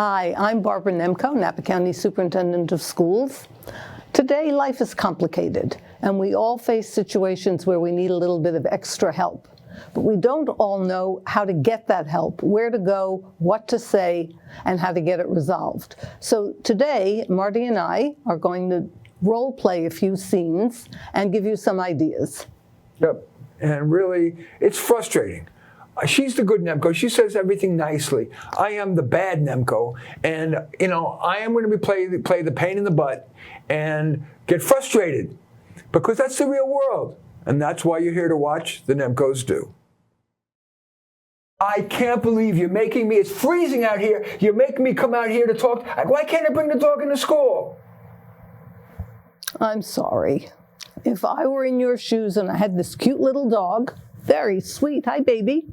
Hi, I'm Barbara Nemko, Napa County Superintendent of Schools. Today, life is complicated, and we all face situations where we need a little bit of extra help. But we don't all know how to get that help, where to go, what to say, and how to get it resolved. So today, Marty and I are going to role play a few scenes and give you some ideas. Yep, and really, it's frustrating. She's the good Nemko. She says everything nicely. I am the bad Nemko, and I am going to play the pain in the butt and get frustrated because that's the real world, and that's why you're here to watch the Nemkos do. I can't believe you're making me. It's freezing out here. You're making me come out here to talk. Why can't I bring the dog into school? I'm sorry. If I were in your shoes and I had this cute little dog, very sweet, hi baby,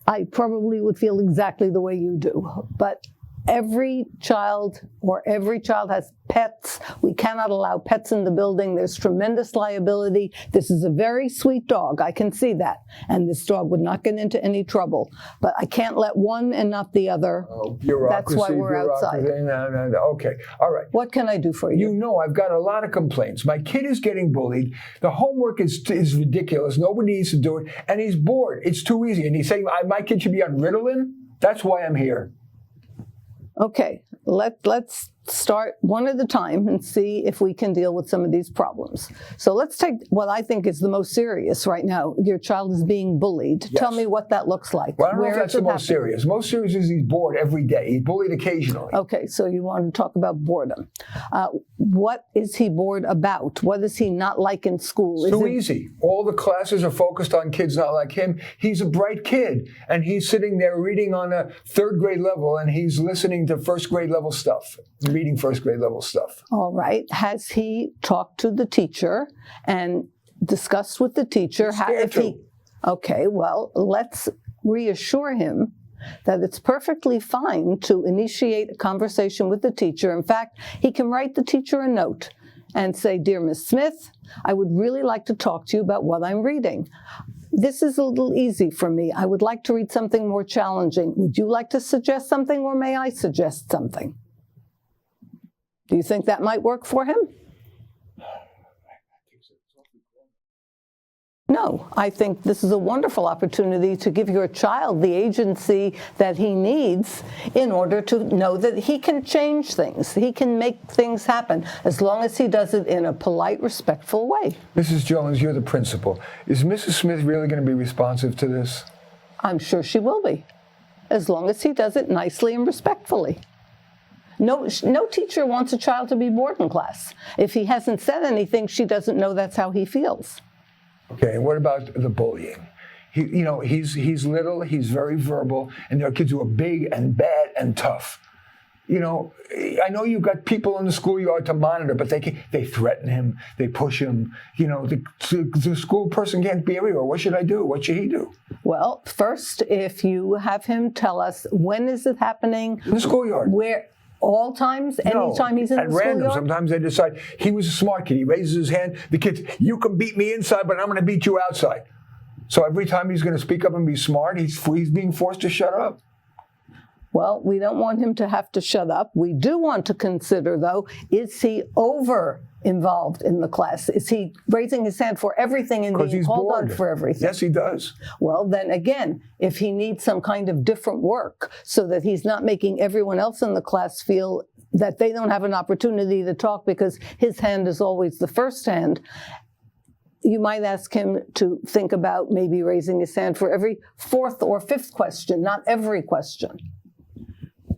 I probably would feel exactly the way you do. But every child has pets. We cannot allow pets in the building. There's tremendous liability. This is a very sweet dog. I can see that. And this dog would not get into any trouble. But I can't let one and not the other. Oh, bureaucracy, that's why we're outside. No. Okay, all right. What can I do for you? You know I've got a lot of complaints. My kid is getting bullied. The homework is ridiculous. Nobody needs to do it. And he's bored. It's too easy. And he's saying my kid should be on Ritalin? That's why I'm here. Okay, let's start one at a time and see if we can deal with some of these problems. So let's take what I think is the most serious right now. Your child is being bullied. Yes. Tell me what that looks like. Well, I don't know if that's the most serious. Most serious is he's bored every day. He's bullied occasionally. Okay, so you want to talk about boredom. What is he bored about? What does he not like in school? It's too easy. All the classes are focused on kids not like him. He's a bright kid, and he's sitting there reading on a third grade level, and he's listening to first grade level stuff, reading first grade level stuff. All right. Has he talked to the teacher and discussed with the teacher? Okay, well, let's reassure him that it's perfectly fine to initiate a conversation with the teacher. In fact, he can write the teacher a note and say, "Dear Miss Smith, I would really like to talk to you about what I'm reading. This is a little easy for me. I would like to read something more challenging. Would you like to suggest something, or may I suggest something?" Do you think that might work for him? No, I think this is a wonderful opportunity to give your child the agency that he needs in order to know that he can change things. He can make things happen as long as he does it in a polite, respectful way. Mrs. Jones, you're the principal. Is Mrs. Smith really going to be responsive to this? I'm sure she will be, as long as he does it nicely and respectfully. No teacher wants a child to be bored in class. If he hasn't said anything, she doesn't know that's how he feels. Okay, and what about the bullying? He's little, he's very verbal, and there are kids who are big and bad and tough. I know you've got people in the schoolyard to monitor, but they threaten him, they push him. The school person can't be everywhere. What should I do? What should he do? Well, first, if you have him tell us, when is it happening? In the schoolyard. Where? All times? Anytime he's in the schoolyard? At random. Sometimes they decide he was a smart kid. He raises his hand. The kid's, you can beat me inside, but I'm going to beat you outside. So every time he's going to speak up and be smart, he's being forced to shut up. Well, we don't want him to have to shut up. We do want to consider, though, is he over-involved in the class? Is he raising his hand for everything and being called on for everything? Yes, he does. Well, then again, if he needs some kind of different work so that he's not making everyone else in the class feel that they don't have an opportunity to talk because his hand is always the first hand, you might ask him to think about maybe raising his hand for every fourth or fifth question, not every question.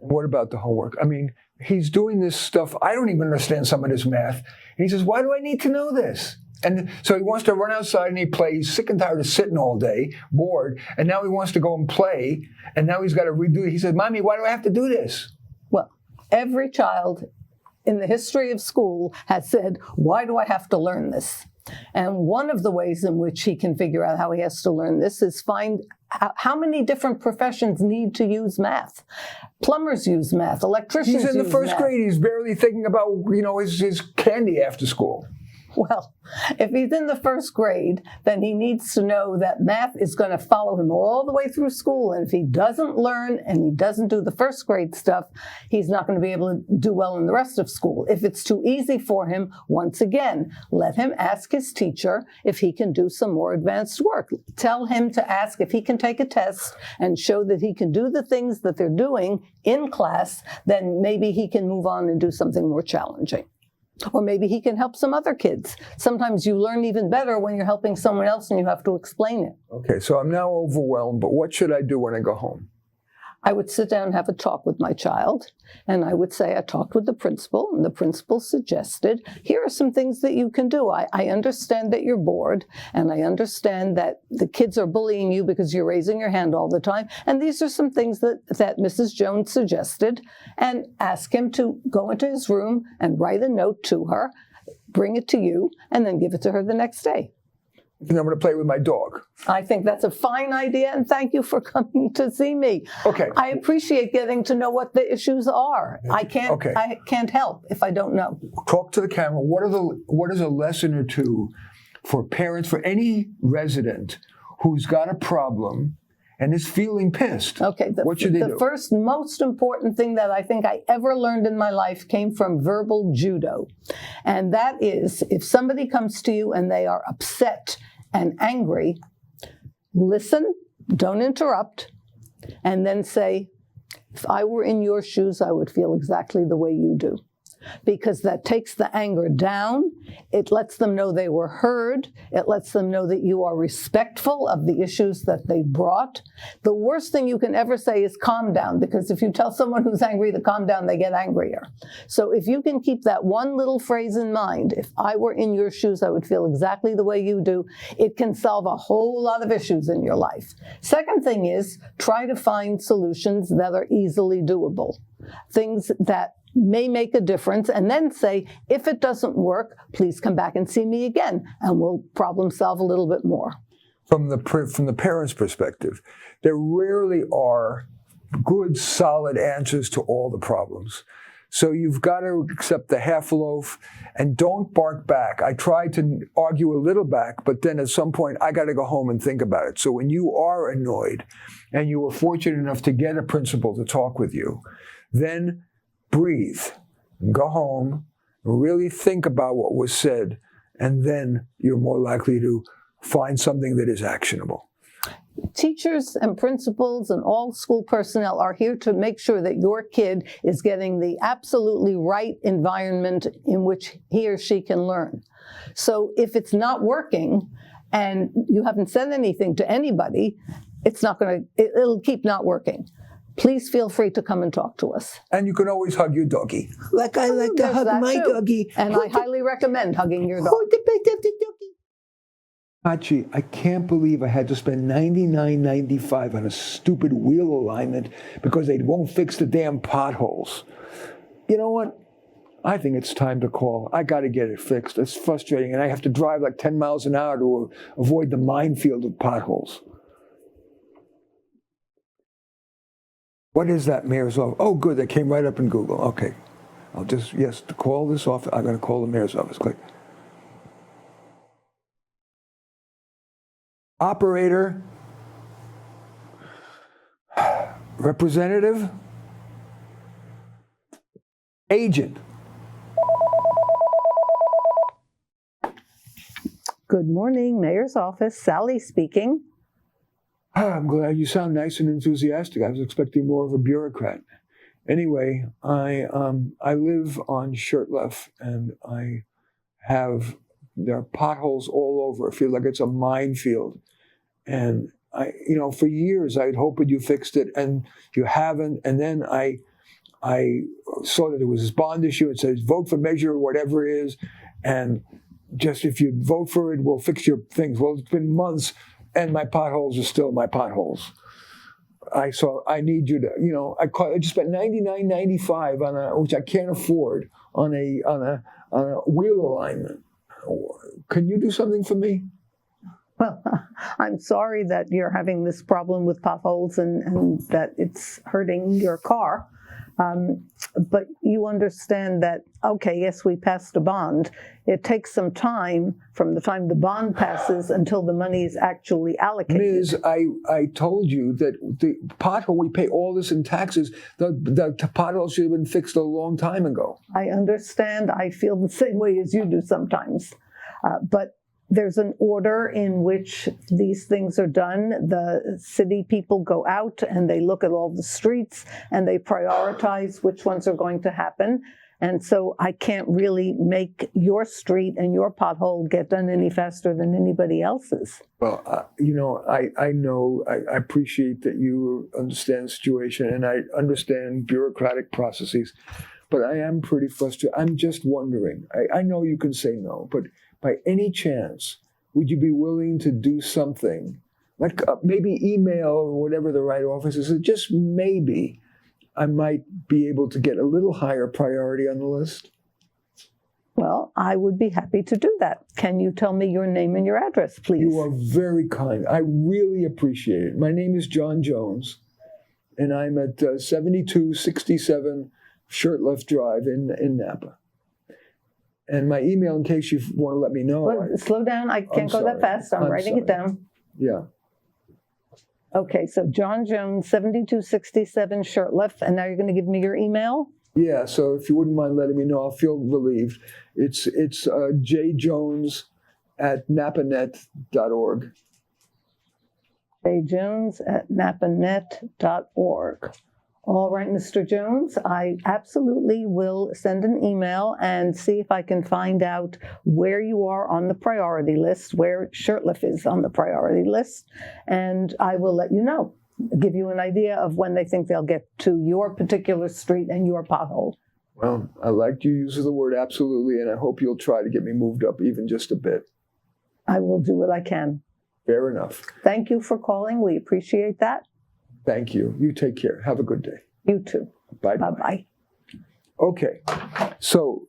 What about the homework? I mean, he's doing this stuff. I don't even understand some of this math. And he says, why do I need to know this? And so he wants to run outside and he plays, sick and tired of sitting all day, bored. And now he wants to go and play. And now he's got to redo it. He says, Mommy, why do I have to do this? Well, every child in the history of school has said, why do I have to learn this? And one of the ways in which he can figure out how he has to learn this is find how many different professions need to use math. Plumbers use math, electricians use math. He's in the first grade. He's barely thinking about, his candy after school. Well, if he's in the first grade, then he needs to know that math is going to follow him all the way through school. And if he doesn't learn and he doesn't do the first grade stuff, he's not going to be able to do well in the rest of school. If it's too easy for him, once again, let him ask his teacher if he can do some more advanced work. Tell him to ask if he can take a test and show that he can do the things that they're doing in class, then maybe he can move on and do something more challenging. Or maybe he can help some other kids. Sometimes you learn even better when you're helping someone else and you have to explain it. Okay, so I'm now overwhelmed, but what should I do when I go home? I would sit down and have a talk with my child, and I would say I talked with the principal, and the principal suggested, here are some things that you can do. I understand that you're bored, and I understand that the kids are bullying you because you're raising your hand all the time, and these are some things that Mrs. Jones suggested, and ask him to go into his room and write a note to her, bring it to you, and then give it to her the next day. And I'm going to play with my dog. I think that's a fine idea, and thank you for coming to see me. Okay. I appreciate getting to know what the issues are. I can't help if I don't know. Talk to the camera. What is a lesson or two for parents, for any resident who's got a problem and is feeling pissed? Okay. What should they do? The first most important thing that I think I ever learned in my life came from verbal judo. And that is, if somebody comes to you and they are upset and angry, listen, don't interrupt, and then say, if I were in your shoes, I would feel exactly the way you do. Because that takes the anger down. It lets them know they were heard. It lets them know that you are respectful of the issues that they brought. The worst thing you can ever say is calm down, because if you tell someone who's angry to calm down, they get angrier. So if you can keep that one little phrase in mind, if I were in your shoes, I would feel exactly the way you do, it can solve a whole lot of issues in your life. Second thing is, try to find solutions that are easily doable. Things that may make a difference, and then say, if it doesn't work, please come back and see me again, and we'll problem solve a little bit more. From the parents' perspective, there rarely are good, solid answers to all the problems. So you've got to accept the half loaf and don't bark back. I tried to argue a little back, but then at some point I got to go home and think about it. So when you are annoyed and you were fortunate enough to get a principal to talk with you, then breathe, and go home, and really think about what was said, and then you're more likely to find something that is actionable. Teachers and principals and all school personnel are here to make sure that your kid is getting the absolutely right environment in which he or she can learn. So if it's not working and you haven't said anything to anybody, it'll keep not working. Please feel free to come and talk to us. And you can always hug your doggie. Like I like to hug my too. doggie. And I highly recommend hugging your dog. Hold the best of the doggie. Hachi, I can't believe I had to spend $99.95 on a stupid wheel alignment because they won't fix the damn potholes. You know what? I think it's time to call. I got to get it fixed. It's frustrating, and I have to drive like 10 miles an hour to avoid the minefield of potholes. What is that mayor's office? Oh, good, that came right up in Google. Okay. I'll just, to call this office. I'm going to call the mayor's office. Click. Operator. Representative. Agent. Good morning, Mayor's office. Sally speaking. I'm glad you sound nice and enthusiastic. I was expecting more of a bureaucrat. Anyway, I live on Shirtleff, and there are potholes all over. I feel like it's a minefield. And for years I'd hoped you fixed it, and you haven't. And then I saw that there was this bond issue. It says vote for measure or whatever it is, and just if you vote for it, we'll fix your things. Well, it's been months. And my potholes are still my potholes. I need you to, I just spent $99.95 on which I can't afford on a wheel alignment. Can you do something for me? Well, I'm sorry that you're having this problem with potholes and that it's hurting your car. But you understand that, okay, yes, we passed a bond. It takes some time from the time the bond passes until the money is actually allocated. Ms., I told you that the pothole, we pay all this in taxes. The pothole should have been fixed a long time ago. I understand. I feel the same way as you do sometimes. But there's an order in which these things are done. The city people go out and they look at all the streets and they prioritize which ones are going to happen. And so I can't really make your street and your pothole get done any faster than anybody else's. Well, I know, I appreciate that you understand the situation, and I understand bureaucratic processes, but I am pretty frustrated. I'm just wondering, I know you can say no, but by any chance, would you be willing to do something, like maybe email or whatever the right office is, just maybe I might be able to get a little higher priority on the list? Well, I would be happy to do that. Can you tell me your name and your address, please? You are very kind. I really appreciate it. My name is John Jones, and I'm at 7267 Shirtleft Drive in Napa. And my email, in case you want to let me know. Well, slow down. I can't go that fast. I'm writing it down. Yeah. Okay, so John Jones, 7267 Shirtleft, and now you're going to give me your email? Yeah, so if you wouldn't mind letting me know, I'll feel relieved. It's jjones@napanet.org. jjones@napanet.org. All right, Mr. Jones, I absolutely will send an email and see if I can find out where you are on the priority list, where Shirtliff is on the priority list, and I will let you know, give you an idea of when they think they'll get to your particular street and your pothole. Well, I liked your use of the word absolutely, and I hope you'll try to get me moved up even just a bit. I will do what I can. Fair enough. Thank you for calling. We appreciate that. Thank you. You take care. Have a good day. You too. Bye-bye. Bye-bye. Okay, so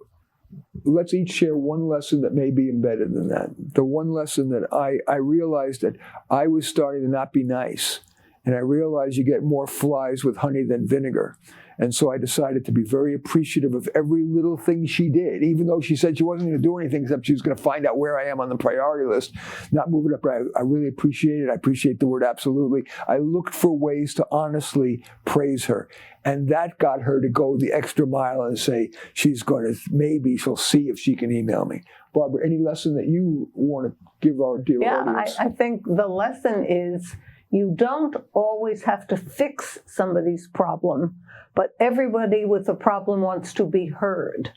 let's each share one lesson that may be embedded in that. The one lesson that I realized that I was starting to not be nice, and I realized you get more flies with honey than vinegar. And so I decided to be very appreciative of every little thing she did, even though she said she wasn't going to do anything except she was going to find out where I am on the priority list, not move it up. I really appreciate it. I appreciate the word absolutely. I looked for ways to honestly praise her. And that got her to go the extra mile and say maybe she'll see if she can email me. Barbara, any lesson that you want to give our dear audience? I think the lesson is you don't always have to fix somebody's problem, but everybody with a problem wants to be heard.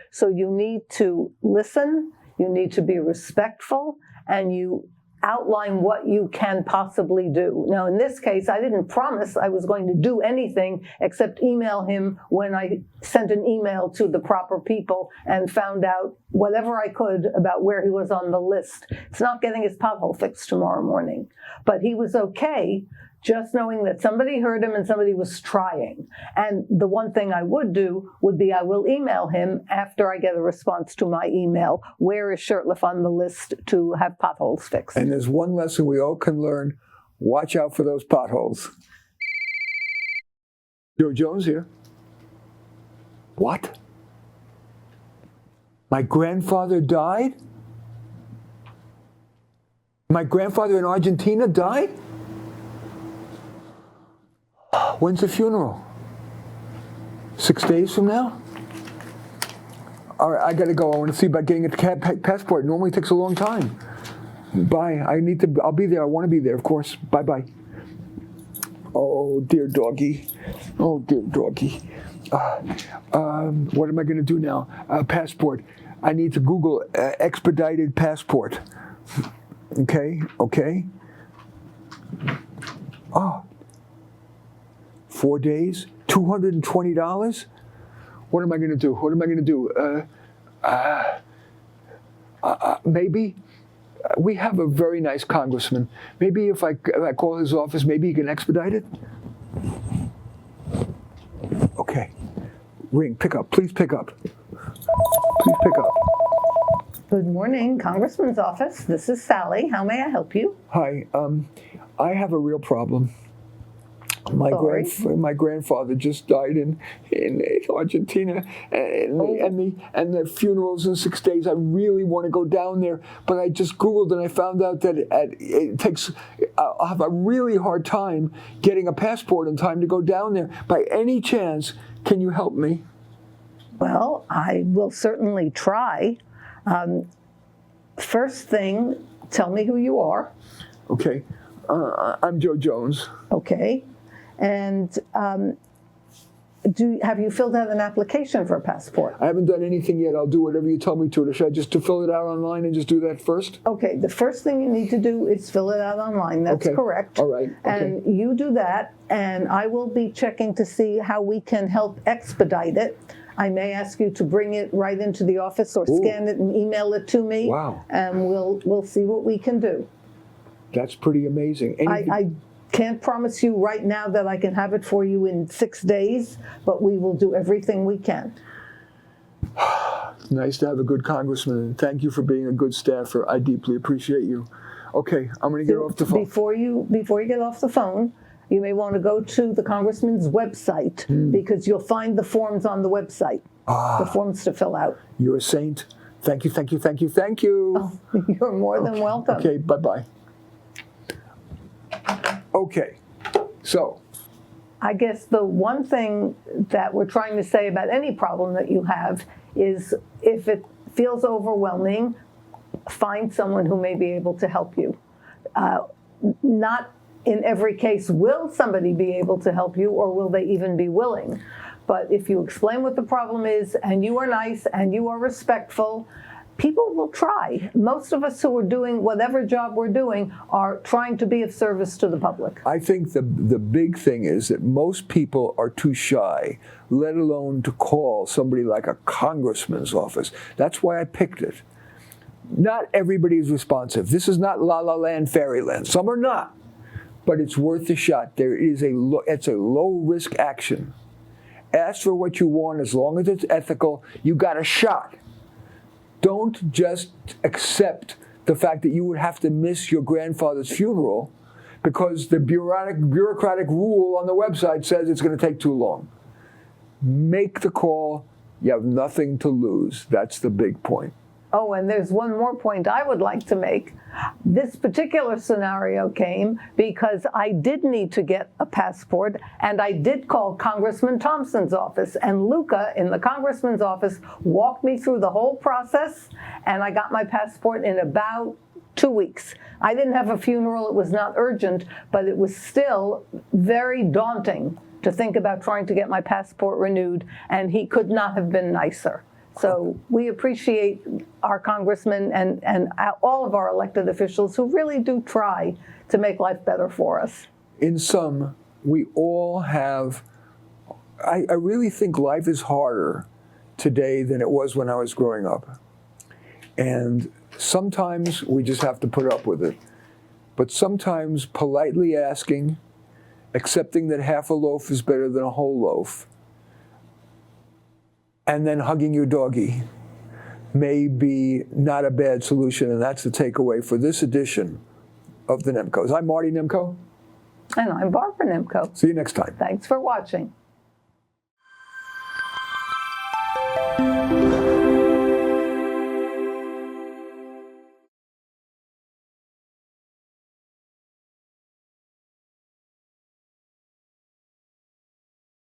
So you need to listen, you need to be respectful, and you outline what you can possibly do. Now, in this case, I didn't promise I was going to do anything except email him when I sent an email to the proper people and found out whatever I could about where he was on the list. It's not getting his pothole fixed tomorrow morning, but he was okay, just knowing that somebody heard him and somebody was trying. And the one thing I would do would be I will email him after I get a response to my email. Where is Shirtliff on the list to have potholes fixed? And there's one lesson we all can learn. Watch out for those potholes. Joe Jones here. What? My grandfather died? My grandfather in Argentina died? When's the funeral? 6 days from now? All right, I got to go. I want to see about getting a passport. It normally takes a long time. Bye. I'll be there. I want to be there, of course. Bye-bye. Oh, dear doggy. Oh, dear doggy. What am I going to do now? Passport. I need to Google expedited passport. Okay. Oh. 4 days, $220? What am I going to do? Maybe we have a very nice congressman. Maybe if I call his office, maybe he can expedite it? Okay. Ring, pick up. Please pick up. Good morning, Congressman's office. This is Sally. How may I help you? Hi. I have a real problem. Sorry. My grandfather just died in Argentina, and the funeral's in 6 days. I really want to go down there, but I just Googled and I found out that it takes. I'll have a really hard time getting a passport in time to go down there. By any chance, can you help me? Well, I will certainly try. First thing, tell me who you are. Okay, I'm Joe Jones. Okay. And have you filled out an application for a passport? I haven't done anything yet. I'll do whatever you tell me to. Should I just to fill it out online and just do that first? Okay, the first thing you need to do is fill it out online. That's Okay. correct. All right. Okay. And you do that, and I will be checking to see how we can help expedite it. I may ask you to bring it right into the office or scan it and email it to me. Wow. And we'll see what we can do. That's pretty amazing. I can't promise you right now that I can have it for you in 6 days, but we will do everything we can. It's nice to have a good congressman, and thank you for being a good staffer. I deeply appreciate you. Okay, I'm going to get off the phone. Before you get off the phone, you may want to go to the congressman's website because you'll find the forms on the website, the forms to fill out. You're a saint. Thank you, thank you, thank you, thank you. Oh, you're more than welcome. Okay, bye-bye. Okay, so. I guess the one thing that we're trying to say about any problem that you have is if it feels overwhelming, find someone who may be able to help you. Not in every case will somebody be able to help you, or will they even be willing. But if you explain what the problem is, and you are nice, and you are respectful, people will try. Most of us who are doing whatever job we're doing are trying to be of service to the public. I think the big thing is that most people are too shy, let alone to call somebody like a congressman's office. That's why I picked it. Not everybody is responsive. This is not La La Land, Fairyland. Some are not. But it's worth a shot. It's a low-risk action. Ask for what you want as long as it's ethical. You got a shot. Don't just accept the fact that you would have to miss your grandfather's funeral because the bureaucratic rule on the website says it's going to take too long. Make the call. You have nothing to lose. That's the big point. Oh, and there's one more point I would like to make. This particular scenario came because I did need to get a passport, and I did call Congressman Thompson's office, and Luca in the congressman's office walked me through the whole process, and I got my passport in about 2 weeks. I didn't have a funeral. It was not urgent, but it was still very daunting to think about trying to get my passport renewed, and he could not have been nicer. So we appreciate our congressmen and all of our elected officials who really do try to make life better for us. In sum, we all have, I really think life is harder today than it was when I was growing up. And sometimes we just have to put up with it. But sometimes politely asking, accepting that half a loaf is better than a whole loaf, and then hugging your doggy may be not a bad solution, and that's the takeaway for this edition of the Nemkos. I'm Marty Nemko. And I'm Barbara Nemko. See you next time. Thanks for watching.